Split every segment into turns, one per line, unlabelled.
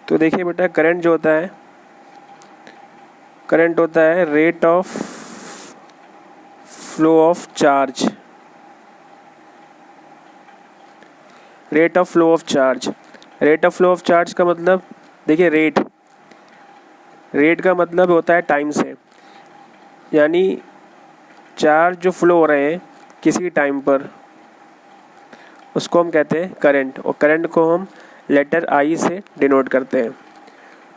तो देखिए बेटा करंट जो होता है, करंट होता है rate of flow of charge, rate of flow of charge. Rate of flow of charge का मतलब देखिए रेट, रेट का मतलब होता है टाइम से, यानी चार्ज जो फ्लो हो रहे हैं किसी टाइम पर उसको हम कहते हैं करंट, और करंट को हम लेटर आई से डिनोट करते हैं।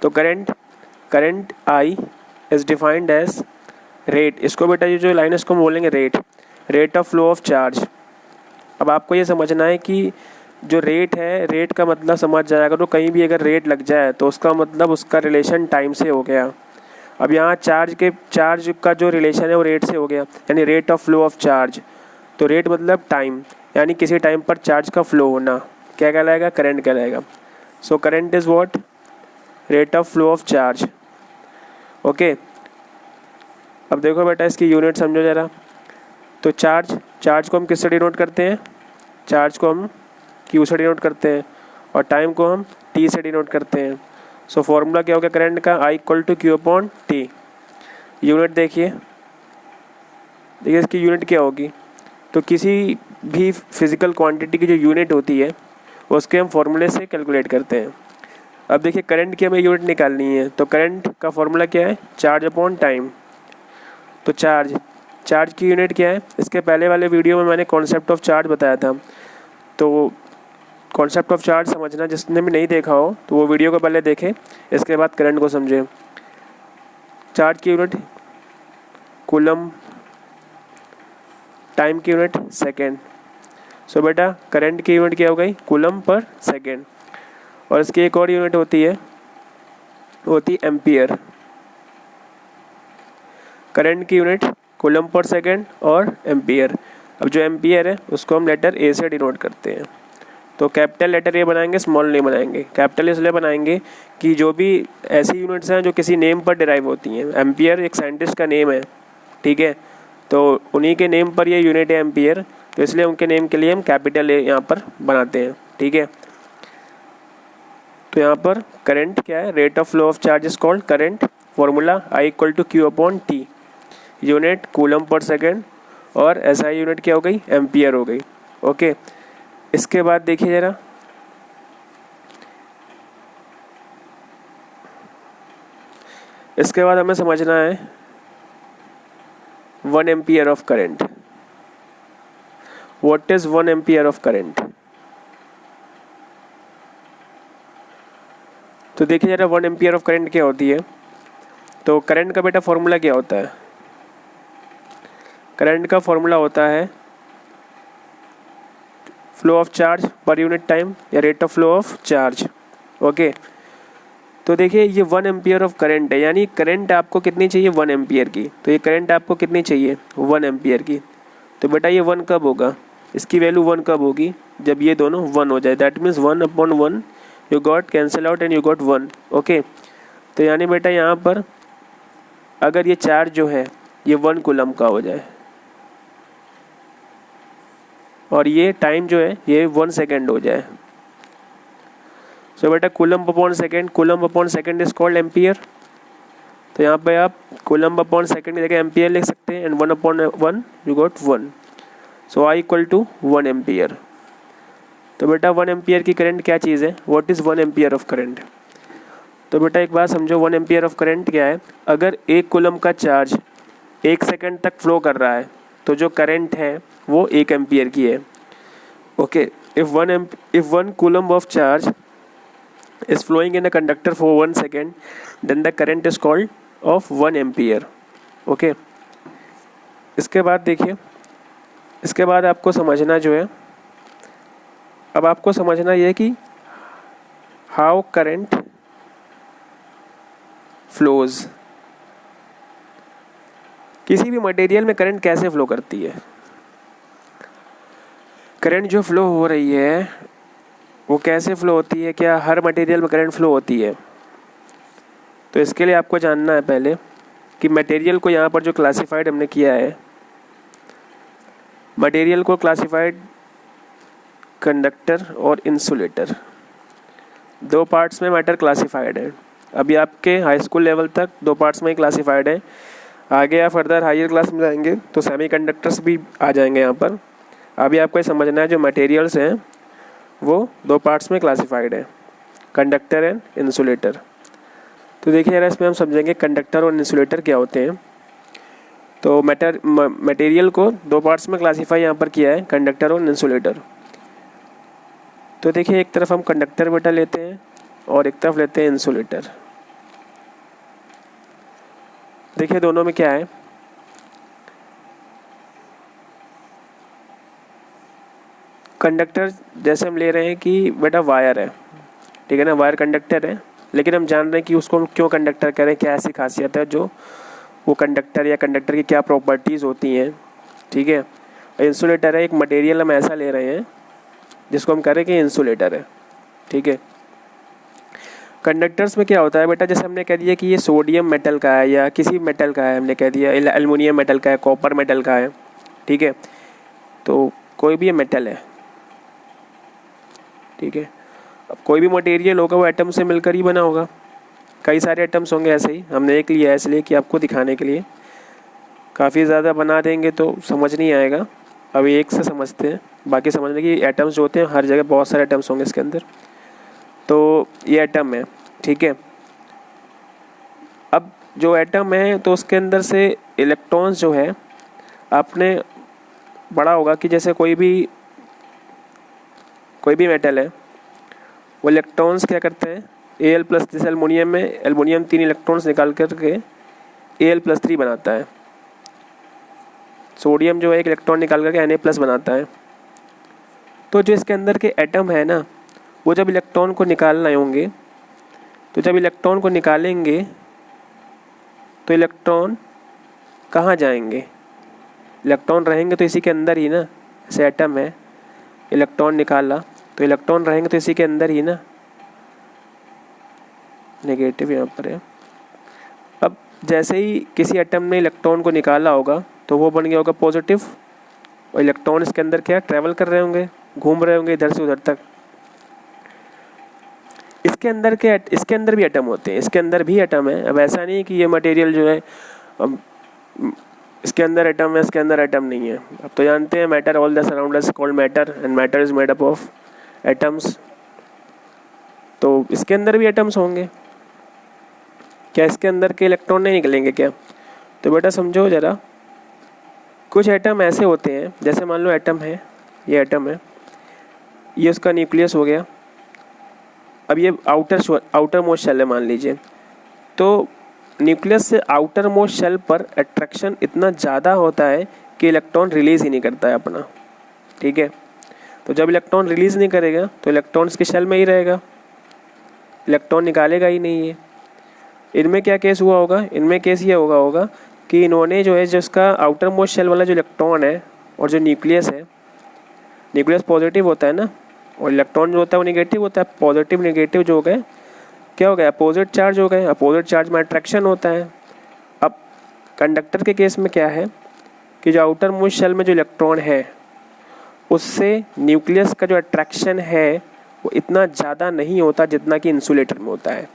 तो current, current I is defined as rate. इसको बेटा ये जो लाइन है इसको हम बोलेंगे rate, rate of flow of charge. अब आपको ये समझना है कि जो रेट है, रेट का मतलब समझ जाएगा तो कहीं भी अगर रेट लग जाए तो उसका मतलब उसका रिलेशन टाइम से हो गया। अब यहाँ चार्ज का जो रिलेशन है वो रेट से हो गया, यानी rate of flow of charge. तो रेट मतलब टाइम, यानी किसी टाइम पर चार्ज का फ्लो होना, क्या कहलाएगा? करंट कहलाएगा। So current is what? Rate of flow of charge. Okay, अब देखो बेटा इसकी यूनिट समझो ज़रा। तो चार्ज को हम किससे डिनोट करते हैं? चार्ज को हम क्यू से डिनोट करते हैं और टाइम को हम टी से डिनोट करते हैं। सो फॉर्मूला क्या होगा करंट का? I equal to q upon t. Unit देखिए इसकी यूनिट क्या होगी? तो किसी भी फिजिकल क्वांटिटी की जो यूनिट होती है उसके हम फॉर्मूले से कैलकुलेट करते हैं। अब देखिए करंट की हमें यूनिट निकालनी है, तो करंट का फॉर्मूला क्या है? Charge upon time. तो चार्ज की यूनिट क्या है? इसके पहले वाले वीडियो में मैंने कॉन्सेप्ट ऑफ चार्ज बताया था, तो कॉन्सेप्ट ऑफ चार्ज समझना जिसने भी नहीं देखा हो तो वो वीडियो को पहले देखें, इसके बाद करंट को समझें। चार्ज की यूनिट कूलम, टाइम की यूनिट सेकेंड। सो बेटा करंट की यूनिट क्या हो गई? Coulomb per second. और इसकी एक और यूनिट होती है, होती एम्पियर। करंट की यूनिट कूलम पर सेकेंड और एम्पियर। अब जो एम्पियर है उसको हम लेटर ए से डिनोट करते हैं। तो कैपिटल लेटर ए बनाएंगे, स्मॉल नहीं बनाएंगे। कैपिटल इसलिए बनाएंगे कि जो भी ऐसी यूनिट्स हैं जो किसी नेम पर डिराइव होती हैं, एम्पियर एक साइंटिस्ट का नेम है, ठीक है, तो उन्हीं के नेम पर ये यूनिट है एम्पियर, तो इसलिए उनके नेम के लिए हम कैपिटल ए यहाँ पर बनाते हैं, ठीक है। तो यहाँ पर करंट क्या है? Rate of flow of charge is called current. Formula I equal to q upon t. Unit coulomb per second और एसआई यूनिट क्या हो गई? एम्पियर हो गई। ओके, इसके बाद देखिए ज़रा, इसके बाद हमें समझना है 1 ampere of current. What is 1 ampere of current? तो देखिए ज़रा 1 एम्पियर ऑफ करंट क्या होती है। तो करंट का बेटा फॉर्मूला क्या होता है? करंट का फॉर्मूला होता है flow of charge per unit time या rate of flow of charge. Okay, तो देखिए ये 1 एम्पियर ऑफ करंट है, यानी करंट आपको कितनी चाहिए? 1 एम्पियर की। तो ये करंट आपको कितनी चाहिए? 1 एम्पियर की। तो बेटा ये 1 कब होगा? इसकी वैल्यू 1 कब होगी? जब ये दोनों 1 हो जाए। That means 1 upon 1 you got cancel out and you got 1। Okay, तो यानी बेटा यहाँ पर अगर ये चार्ज जो है ये 1 कूलम का हो जाए और ये टाइम जो है ये 1 सेकेंड हो जाए, सो बेटा coulomb upon second, coulomb upon second is called ampere. तो यहाँ पे आप कूलम अपॉन सेकेंड की जगह एम्पियर लिख सकते हैं, and 1 upon 1 you got 1। So I equal to 1 ampere. तो बेटा 1 एम्पियर की करंट क्या चीज़ है? What is 1 ampere of current? तो बेटा एक बात समझो, 1 एम्पियर ऑफ करंट क्या है? अगर 1 कूलम का चार्ज 1 सेकेंड तक फ्लो कर रहा है तो जो करंट है वो 1 एम्पियर की है। Okay, if 1 coulomb of charge is flowing in a conductor for 1 second, then the current is called of 1 ampere. Okay, इसके बाद देखिए, इसके बाद आपको समझना जो है, अब आपको समझना ये कि हाउ करंट फ्लोज। किसी भी मटेरियल में करंट कैसे फ्लो करती है? करंट जो फ्लो हो रही है वो कैसे फ्लो होती है? क्या हर मटेरियल में करंट फ्लो होती है? तो इसके लिए आपको जानना है पहले कि मटेरियल को यहाँ पर जो क्लासिफाइड हमने किया है, मटेरियल को क्लासिफाइड कंडक्टर और इंसुलेटर। दो पार्ट्स में मैटर क्लासिफाइड है। अभी आपके हाई स्कूल लेवल तक दो पार्ट्स में ही क्लासिफाइड है। आगे आप फर्दर हायर क्लास में जाएंगे तो सेमीकंडक्टर्स भी आ जाएंगे यहाँ पर। अभी आपको ये समझना है जो मटेरियल्स हैं वो दो पार्ट्स में क्लासिफाइड है, कंडक्टर एंड इंसुलेटर। तो देखिए यार, इसमें हम समझेंगे कंडक्टर और इंसुलेटर क्या होते हैं। तो मटेरियल को दो पार्ट्स में क्लासीफाई यहाँ पर किया है, कंडक्टर और इंसुलेटर। तो देखिए, एक तरफ हम कंडक्टर बेटा लेते हैं और एक तरफ लेते हैं इंसुलेटर। देखिए दोनों में क्या है, कंडक्टर जैसे हम ले रहे हैं कि बेटा वायर है, ठीक है ना, वायर कंडक्टर है, लेकिन हम जान रहे हैं कि उसको हम क्यों कंडक्टर कह रहे हैं, क्या ऐसी खासियत है जो वो कंडक्टर या कंडक्टर की क्या प्रॉपर्टीज़ होती हैं, ठीक है। इंसुलेटर है, एक मटेरियल हम ऐसा ले रहे हैं जिसको हम कह रहे हैं कि इंसुलेटर है, ठीक है। कंडक्टर्स में क्या होता है बेटा, जैसे हमने कह दिया कि ये सोडियम मेटल का है या किसी मेटल का है, हमने कह दिया एल्युमिनियम मेटल का है, कॉपर मेटल का है, ठीक है। तो कोई भी ये मेटल है, ठीक है। अब कोई भी मटेरियल होगा वो एटम से मिलकर ही बना होगा। कई सारे एटम्स होंगे ऐसे ही, हमने एक लिया है इसलिए कि आपको दिखाने के लिए। काफ़ी ज़्यादा बना देंगे तो समझ नहीं आएगा, अभी एक से समझते हैं। बाकी समझने की एटम्स जो होते हैं हर जगह बहुत सारे एटम्स होंगे इसके अंदर। तो ये एटम है, ठीक है। अब जो एटम है तो उसके अंदर से इलेक्ट्रॉन्स जो है, आपने पढ़ा होगा कि जैसे कोई भी मेटल है वो इलेक्ट्रॉन्स क्या करते हैं, Al+, जैसे एल्युमिनियम में एल्युमिनियम 3 इलेक्ट्रॉन्स निकाल करके Al+3 बनाता है। सोडियम जो है एक इलेक्ट्रॉन निकाल करके Na+ बनाता है। तो जो इसके अंदर के एटम है ना, वो जब इलेक्ट्रॉन को निकालना होंगे, तो जब इलेक्ट्रॉन को निकालेंगे तो इलेक्ट्रॉन कहाँ जाएंगे, इलेक्ट्रॉन रहेंगे तो इसी के अंदर ही ना। जैसे एटम है, इलेक्ट्रॉन निकाला तो इलेक्ट्रॉन रहेंगे तो इसी के अंदर ही ना, नेगेटिव यहाँ पर है। अब जैसे ही किसी एटम ने इलेक्ट्रॉन को निकाला होगा तो वो बन गया होगा पॉजिटिव, और इलेक्ट्रॉन इसके अंदर क्या ट्रैवल कर रहे होंगे, घूम रहे होंगे इधर से उधर तक। इसके अंदर भी एटम होते हैं, इसके अंदर भी एटम है। अब ऐसा नहीं है कि ये मटेरियल जो है इसके अंदर एटम है, इसके अंदर एटम नहीं है। अब तो जानते हैं matter, all the surround us called matter and matter is made up of atoms. तो इसके अंदर भी एटम्स होंगे, क्या इसके अंदर के इलेक्ट्रॉन नहीं निकलेंगे क्या? तो बेटा समझो ज़रा, कुछ एटम ऐसे होते हैं, जैसे मान लो एटम है, ये एटम है, ये उसका न्यूक्लियस हो गया। अब ये आउटर मोस्ट शेल है मान लीजिए, तो न्यूक्लियस से आउटर मोस्ट शेल पर अट्रैक्शन इतना ज़्यादा होता है कि इलेक्ट्रॉन रिलीज़ ही नहीं करता है अपना, ठीक है। तो जब इलेक्ट्रॉन रिलीज़ नहीं करेगा तो इलेक्ट्रॉन इसके शेल में ही रहेगा, इलेक्ट्रॉन निकालेगा ही नहीं है। इनमें क्या केस हुआ होगा, इनमें केस ये होगा कि इन्होंने जो है, जिसका आउटर मोस्ट शेल वाला जो इलेक्ट्रॉन है और जो न्यूक्लियस है, न्यूक्लियस पॉजिटिव होता है ना, और इलेक्ट्रॉन जो होता है वो नेगेटिव होता है। पॉजिटिव नेगेटिव जो हो गए क्या हो गया, अपोजिट चार्ज हो गए। अपोजिट चार्ज में अट्रैक्शन होता है। अब कंडक्टर के केस में क्या है कि जो आउटर मोस्ट शेल में जो इलेक्ट्रॉन है उससे न्यूक्लियस का जो अट्रैक्शन है वो इतना ज़्यादा नहीं होता जितना कि इंसुलेटर में होता है।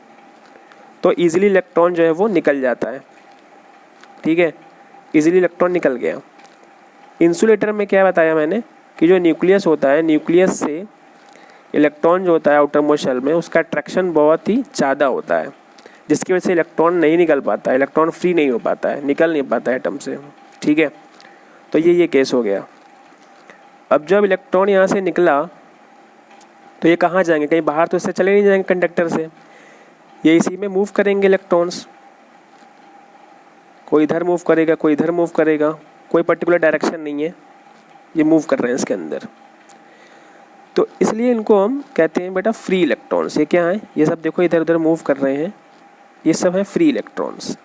तो ईजिली इलेक्ट्रॉन जो है वो निकल जाता है, ठीक है, ईजिली इलेक्ट्रॉन निकल गया। इंसुलेटर में क्या बताया मैंने कि जो न्यूक्लियस होता है, न्यूक्लियस से इलेक्ट्रॉन जो होता है आउटर मोस्ट शेल में, उसका अट्रैक्शन बहुत ही ज़्यादा होता है, जिसकी वजह से इलेक्ट्रॉन नहीं निकल पाता, इलेक्ट्रॉन फ्री नहीं हो पाता है, निकल नहीं पाता है एटम से, ठीक है। तो ये केस हो गया। अब जब इलेक्ट्रॉन यहाँ से निकला तो ये कहाँ जाएंगे, कहीं बाहर तो इससे चले नहीं जाएंगे कंडक्टर से, ये इसी में मूव करेंगे इलेक्ट्रॉन्स। कोई इधर मूव करेगा, कोई इधर मूव करेगा, कोई पर्टिकुलर डायरेक्शन नहीं है, ये मूव कर रहे हैं इसके अंदर। तो इसलिए इनको हम कहते हैं बेटा फ्री इलेक्ट्रॉन्स। ये क्या है, ये सब देखो इधर उधर मूव कर रहे हैं, ये सब है फ्री इलेक्ट्रॉन्स।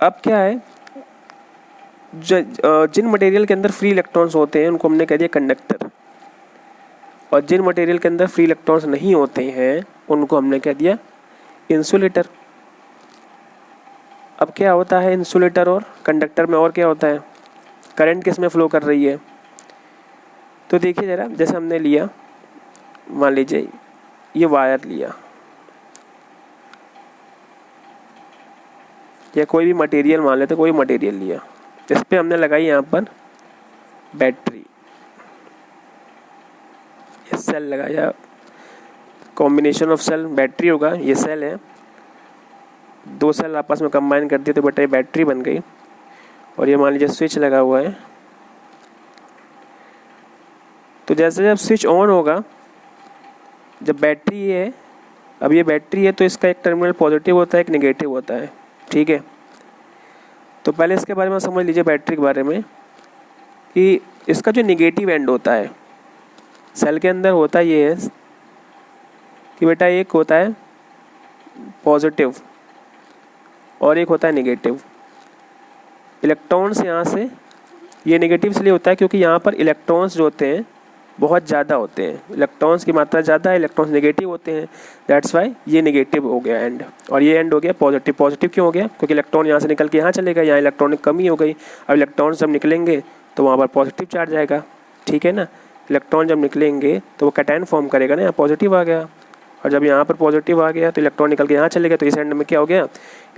अब क्या है, जिन मटेरियल के अंदर फ्री इलेक्ट्रॉन्स होते हैं उनको हमने कह दिया कंडक्टर, और जिन मटेरियल के अंदर फ्री इलेक्ट्रॉन्स नहीं होते हैं उनको हमने कह दिया इंसुलेटर। अब क्या होता है इंसुलेटर और कंडक्टर में, और क्या होता है, करंट किस में फ्लो कर रही है, तो देखिए ज़रा, जैसे हमने लिया, मान लीजिए ये वायर लिया या कोई भी मटेरियल मान लेते, कोई मटेरियल लिया, इस पर हमने लगाई यहाँ पर बैटरी, ये सेल लगाया, कॉम्बिनेशन ऑफ सेल बैटरी होगा, ये सेल है, दो सेल आपस में कंबाइन कर दिए तो बेटा ये बैटरी बन गई। और ये मान लीजिए स्विच लगा हुआ है, तो जैसे जब स्विच ऑन होगा, जब बैटरी ये है, अब ये बैटरी है तो इसका एक टर्मिनल पॉजिटिव होता है, एक नेगेटिव होता है, ठीक है। तो पहले इसके बारे में समझ लीजिए, बैटरी के बारे में, कि इसका जो नेगेटिव एंड होता है सेल के अंदर होता ये है कि बेटा एक होता है पॉजिटिव और एक होता है नेगेटिव। इलेक्ट्रॉन्स यहाँ से, ये नेगेटिव इसलिए होता है क्योंकि यहाँ पर इलेक्ट्रॉन्स जो होते हैं बहुत ज़्यादा होते हैं, इलेक्ट्रॉन्स की मात्रा ज़्यादा है, इलेक्ट्रॉन्स नेगेटिव होते हैं, दैट्स वाई ये नेगेटिव हो गया एंड, और ये एंड हो गया पॉजिटिव। पॉजिटिव क्यों हो गया? क्योंकि इलेक्ट्रॉन यहाँ से निकल के यहाँ चलेगा, यहाँ इलेक्ट्रॉनिक कमी हो गई, अब इलेक्ट्रॉन्स जब निकलेंगे तो वहाँ पर पॉजिटिव चार्ज आएगा, ठीक है ना। इलेक्ट्रॉन जब निकलेंगे तो वो कैटायन फॉर्म करेगा ना, यहाँ पॉजिटिव आ गया, और जब यहाँ पर पॉजिटिव आ गया तो इलेक्ट्रॉन निकल के यहाँ चलेगा, तो इस एंड में क्या हो गया,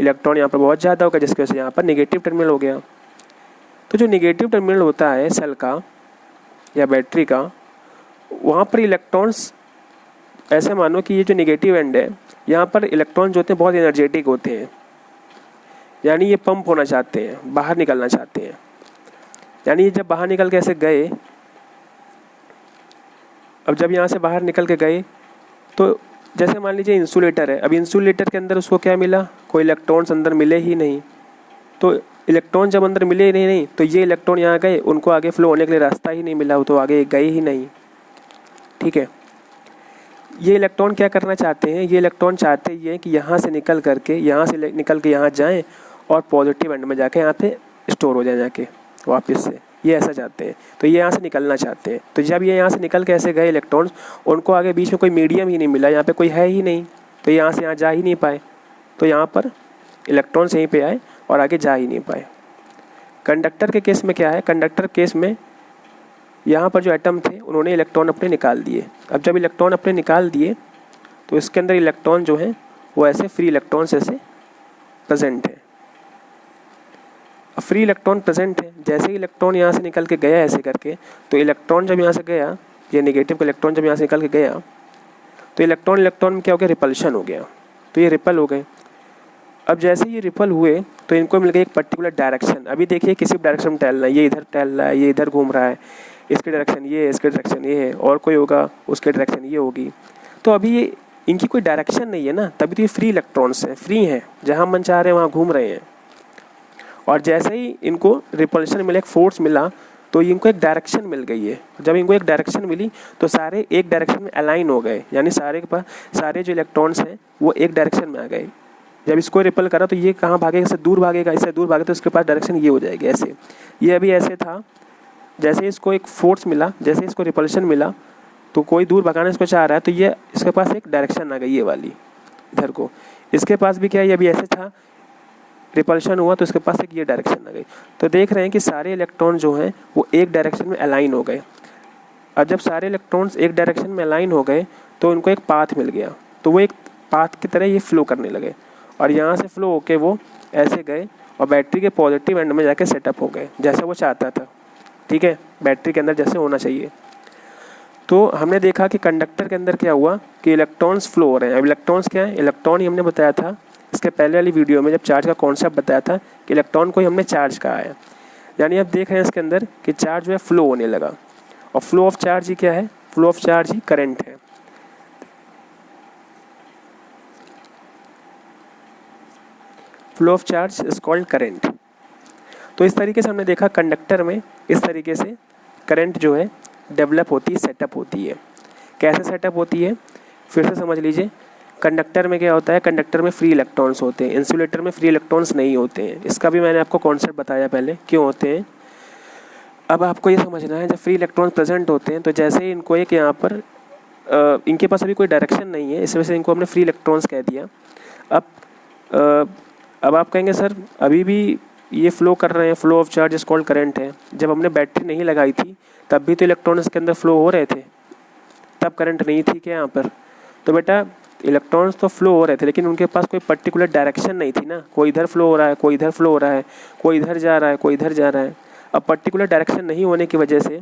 इलेक्ट्रॉन यहाँ पर बहुत ज़्यादा होगा, जिसकी वजह से यहाँ पर नेगेटिव टर्मिनल हो गया। तो जो नेगेटिव टर्मिनल होता है सेल का या बैटरी का, वहाँ पर इलेक्ट्रॉन्स, ऐसे मानो कि ये जो नेगेटिव एंड है, यहाँ पर इलेक्ट्रॉन जो होते हैं बहुत एनर्जेटिक होते हैं, यानी ये पंप होना चाहते हैं, बाहर निकलना चाहते हैं। यानी ये जब बाहर निकल के ऐसे गए, अब जब यहाँ से बाहर निकल के गए तो जैसे मान लीजिए इंसुलेटर है, अब इंसुलेटर के अंदर उसको क्या मिला, कोई इलेक्ट्रॉन्स अंदर मिले ही नहीं। तो इलेक्ट्रॉन जब अंदर मिले ही नहीं तो ये इलेक्ट्रॉन यहाँ गए, उनको आगे फ्लो होने के लिए रास्ता ही नहीं मिला, तो आगे गए ही नहीं, ठीक है। ये इलेक्ट्रॉन क्या करना चाहते हैं, ये इलेक्ट्रॉन चाहते ये हैं कि यहाँ से निकल करके, यहाँ से निकल के यहाँ जाएं और पॉजिटिव एंड में जाके यहाँ पे स्टोर हो जाए जाके वापस से, ये ऐसा चाहते हैं। तो ये यहाँ से निकलना चाहते हैं, तो जब ये यहाँ से निकल के ऐसे गए इलेक्ट्रॉन्स, उनको आगे बीच में कोई मीडियम ही नहीं मिला, यहाँ पे कोई है ही नहीं, तो यहाँ से यहाँ जा ही नहीं पाए, तो यहाँ पर इलेक्ट्रॉन्स यहीं पे आए और आगे जा ही नहीं पाए। कंडक्टर के केस में क्या है, कंडक्टर केस में यहाँ पर जो एटम थे उन्होंने इलेक्ट्रॉन अपने निकाल दिए। अब जब इलेक्ट्रॉन अपने निकाल दिए तो इसके अंदर इलेक्ट्रॉन जो हैं वो ऐसे फ्री इलेक्ट्रॉन्स ऐसे प्रेजेंट है। अब फ्री इलेक्ट्रॉन प्रेजेंट है, जैसे ही इलेक्ट्रॉन यहाँ से निकल के गया ऐसे करके, तो इलेक्ट्रॉन जब यहाँ से गया, ये नेगेटिव का इलेक्ट्रॉन जब यहाँ से निकल के गया तो इलेक्ट्रॉन में क्या हो गया, रिपल्शन हो गया, तो ये रिपल हो गए। अब जैसे ये रिपल हुए तो इनको मिल गई एक पर्टिकुलर डायरेक्शन। अभी देखिए किसी भी डायरेक्शन में टहल रहा है, ये इधर टहल रहा है, ये इधर घूम रहा है, इसकी डायरेक्शन ये है, इसकी डायरेक्शन ये है, और कोई होगा उसकी डायरेक्शन ये होगी। तो अभी ये इनकी कोई डायरेक्शन नहीं है ना, तभी तो ये फ्री इलेक्ट्रॉन्स हैं, फ्री हैं, जहाँ मन चाह रहे हैं वहाँ घूम रहे हैं। और जैसे ही इनको रिपल्शन मिला, एक फोर्स मिला, तो इनको एक डायरेक्शन मिल गई है। जब इनको एक डायरेक्शन मिली तो सारे एक डायरेक्शन में अलाइन हो गए, यानी सारे के पास सारे जो इलेक्ट्रॉन्स हैं वो एक डायरेक्शन में आ गए। जब इसको रिपल करा तो ये कहाँ भागेगा, इससे दूर भागेगा, इससे दूर भागे तो इसके पास डायरेक्शन ये हो जाएगी ऐसे। ये अभी ऐसे था, जैसे इसको एक फोर्स मिला, जैसे इसको रिपल्शन मिला, तो कोई दूर भगाना इसको चाह रहा है, तो ये इसके पास एक डायरेक्शन आ गई ये वाली इधर को। इसके पास भी क्या है, ये अभी ऐसे था, रिपल्शन हुआ तो इसके पास एक ये डायरेक्शन आ गई। तो देख रहे हैं कि सारे इलेक्ट्रॉन जो हैं वो एक डायरेक्शन में अलाइन हो गए। और जब सारे इलेक्ट्रॉन्स एक डायरेक्शन में अलाइन हो गए तो उनको एक पाथ मिल गया, तो वो एक पाथ की तरह ये फ्लो करने लगे, और यहाँ से फ्लो होके वो ऐसे गए और बैटरी के पॉजिटिव एंड में जाके सेटअप हो गए, जैसा वो चाहता था, ठीक है, बैटरी के अंदर जैसे होना चाहिए। तो हमने देखा कि कंडक्टर के अंदर क्या हुआ कि इलेक्ट्रॉन्स फ्लो हो रहे हैं। अब इलेक्ट्रॉन्स क्या है, इलेक्ट्रॉन ही हमने बताया था इसके पहले वाली वीडियो में, जब चार्ज का कॉन्सेप्ट बताया था कि इलेक्ट्रॉन को ही हमने चार्ज कहा है। यानी आप देख रहे हैं इसके अंदर कि चार्ज जो है फ्लो होने लगा, और फ्लो ऑफ चार्ज ही क्या है, फ्लो ऑफ चार्ज ही करंट है। Flow of charge is called current. तो इस तरीके से हमने देखा कंडक्टर में इस तरीके से करंट जो है डेवलप होती है, सेटअप होती है। कैसे सेटअप होती है फिर से समझ लीजिए। कंडक्टर में क्या होता है, कंडक्टर में फ्री इलेक्ट्रॉन्स होते हैं, इंसुलेटर में फ्री इलेक्ट्रॉन्स नहीं होते हैं। इसका भी मैंने आपको कॉन्सेप्ट बताया पहले क्यों होते हैं। अब आपको ये समझना है, जब फ्री इलेक्ट्रॉन्स प्रेजेंट होते हैं तो जैसे ही इनको एक यहाँ पर इनके पास अभी कोई डायरेक्शन नहीं है, इस वजह से इनको हमने फ्री इलेक्ट्रॉन्स कह दिया। अब आप कहेंगे सर अभी भी ये फ्लो कर रहे हैं, flow of charge is called current है। जब हमने बैटरी नहीं लगाई थी तब भी तो इलेक्ट्रॉन इसके अंदर फ्लो हो रहे थे, तब करंट नहीं थी क्या यहाँ पर? तो बेटा इलेक्ट्रॉन्स तो फ्लो हो रहे थे लेकिन उनके पास कोई पर्टिकुलर डायरेक्शन नहीं थी ना, कोई इधर फ्लो हो रहा है, कोई इधर फ्लो हो रहा है, कोई इधर जा रहा है, कोई इधर जा रहा है। अब पर्टिकुलर डायरेक्शन नहीं होने की वजह से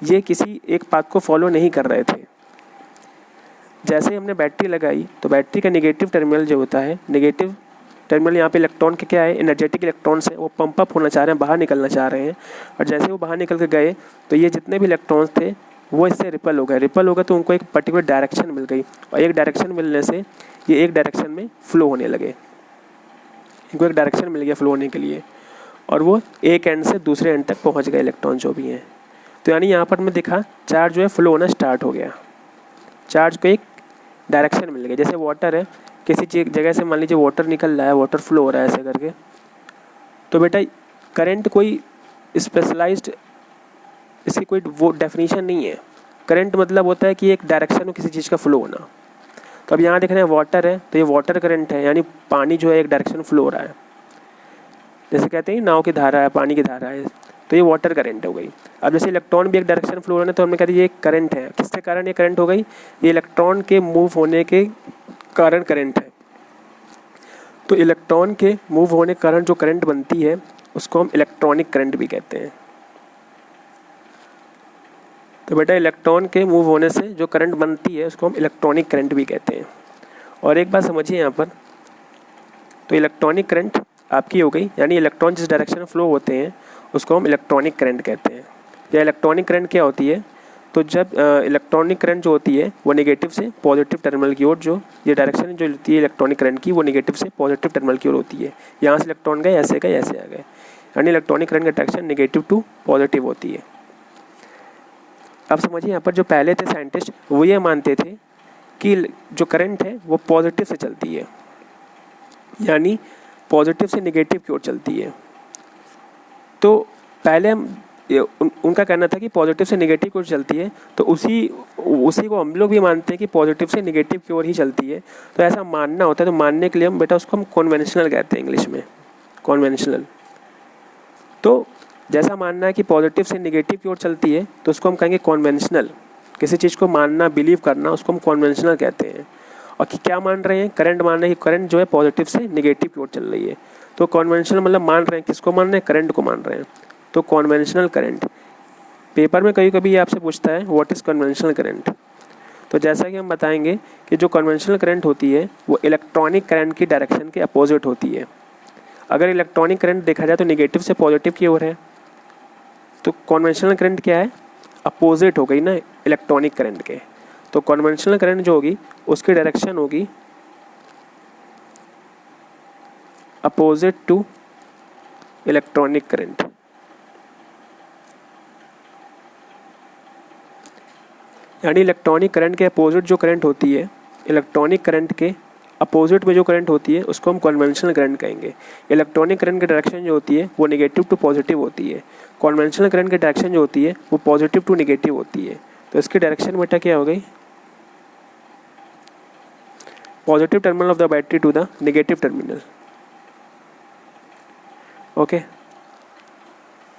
ये किसी एक पाथ को फॉलो नहीं कर रहे थे। जैसे ही हमने बैटरी लगाई तो बैटरी का नेगेटिव टर्मिनल जो होता है, नेगेटिव टर्मिनल यहाँ पे इलेक्ट्रॉन के क्या है, एनर्जेटिक इलेक्ट्रॉन्स हैं, वो पंप अप होना चाह रहे हैं, बाहर निकलना चाह रहे हैं। और जैसे वो बाहर निकल के गए तो ये जितने भी इलेक्ट्रॉन्स थे वो इससे रिपल हो गए। रिपल हो गए तो उनको एक पर्टिकुलर डायरेक्शन मिल गई और एक डायरेक्शन मिलने से ये एक डायरेक्शन में फ्लो होने लगे। इनको एक डायरेक्शन मिल गया फ्लो होने के लिए और वो एक एंड से दूसरे एंड तक पहुँच गए इलेक्ट्रॉन जो भी हैं। तो यानी यहाँ पर मैं दिखा चार्ज जो है फ्लो होना स्टार्ट हो गया, चार्ज को एक डायरेक्शन मिल गया। जैसे वाटर है, किसी चीज जगह से मान लीजिए वाटर निकल रहा है, वाटर फ्लो हो रहा है ऐसे करके, तो बेटा करंट कोई स्पेशलाइज्ड इसकी कोई वो डेफिनेशन नहीं है। करंट मतलब होता है कि एक डायरेक्शन में किसी चीज़ का फ्लो होना। तो अब यहाँ देख रहे हैं वाटर है तो ये वाटर करंट है, यानी पानी जो है एक डायरेक्शन फ्लो हो रहा है। जैसे कहते हैं नाव की धारा है, पानी की धारा है, तो ये वाटर करंट हो गई। अब जैसे इलेक्ट्रॉन भी एक डायरेक्शन फ्लो हो रहा है तो हमने कहते हैं ये करंट है। किसके कारण ये करंट हो गई? ये इलेक्ट्रॉन के मूव होने के कारण करंट है। तो इलेक्ट्रॉन के मूव होने के कारण जो करंट बनती है उसको हम इलेक्ट्रॉनिक करंट भी कहते हैं। तो बेटा इलेक्ट्रॉन के मूव होने से जो करंट बनती है उसको हम इलेक्ट्रॉनिक करंट भी कहते हैं। और एक बात समझिए यहाँ पर, तो इलेक्ट्रॉनिक करंट आपकी हो गई, यानी इलेक्ट्रॉन जिस डायरेक्शन में फ्लो होते हैं उसको हम इलेक्ट्रॉनिक करंट कहते हैं। या इलेक्ट्रॉनिक करंट क्या होती है? तो जब इलेक्ट्रॉनिक करंट जो होती है वो नेगेटिव से पॉजिटिव टर्मिनल की ओर, जो ये डायरेक्शन जो होती है इलेक्ट्रॉनिक करंट की, वो नेगेटिव से पॉजिटिव टर्मिनल की ओर होती है। यहाँ से इलेक्ट्रॉन गए, ऐसे गए, ऐसे आ गए, यानी इलेक्ट्रॉनिक करंट की डायरेक्शन नेगेटिव टू पॉजिटिव होती है। अब समझिए यहाँ पर जो पहले थे साइंटिस्ट वो ये मानते थे कि जो करंट है वो पॉजिटिव से चलती है, यानी पॉजिटिव से नेगेटिव की ओर चलती है। तो पहले हम उनका कहना था कि पॉजिटिव से नेगेटिव की ओर चलती है, तो उसी को हम लोग भी मानते हैं कि पॉजिटिव से नेगेटिव की ओर ही चलती है। तो ऐसा मानना होता है, तो मानने के लिए हम बेटा उसको हम कॉन्वेंशनल कहते हैं इंग्लिश में, कॉन्वेंशनल। तो जैसा मानना है कि पॉजिटिव से नेगेटिव की ओर चलती है तो उसको हम कहेंगे कॉन्वेंशनल। किसी चीज़ को मानना, बिलीव करना, उसको हम कॉन्वेंशनल कहते हैं। और कि क्या मान रहे हैं? करंट मान रहे हैं कि करंट जो है पॉजिटिव से नेगेटिव की ओर चल रही है। तो कॉन्वेंशनल मतलब मान रहे हैं, किसको मान रहे हैं? करंट को मान रहे हैं। तो कॉन्वेंशनल करंट, पेपर में कभी कभी ये आपसे पूछता है व्हाट इज़ कन्वेंशनल करंट। तो जैसा कि हम बताएंगे कि जो कन्वेंशनल करंट होती है वो इलेक्ट्रॉनिक करंट की डायरेक्शन के अपोजिट होती है। अगर इलेक्ट्रॉनिक करंट देखा जाए तो नेगेटिव से पॉजिटिव की ओर है, तो कन्वेंशनल करंट क्या है? अपोजिट हो गई ना इलेक्ट्रॉनिक करंट के। तो कन्वेंशनल करंट जो होगी उसकी डायरेक्शन होगी अपोजिट टू इलेक्ट्रॉनिक करंट। यानी इलेक्ट्रॉनिक करंट के अपोजिट जो करंट होती है, इलेक्ट्रॉनिक करंट के अपोजिट में जो करंट होती है उसको हम कन्वेंशनल करंट कहेंगे। इलेक्ट्रॉनिक करंट की डायरेक्शन जो होती है वो नेगेटिव टू पॉजिटिव होती है। कन्वेंशनल करंट की डायरेक्शन जो होती है वो पॉजिटिव टू नेगेटिव होती है। तो इसकी डायरेक्शन बेटा क्या हो गई? Positive terminal of the battery to the negative terminal. Okay.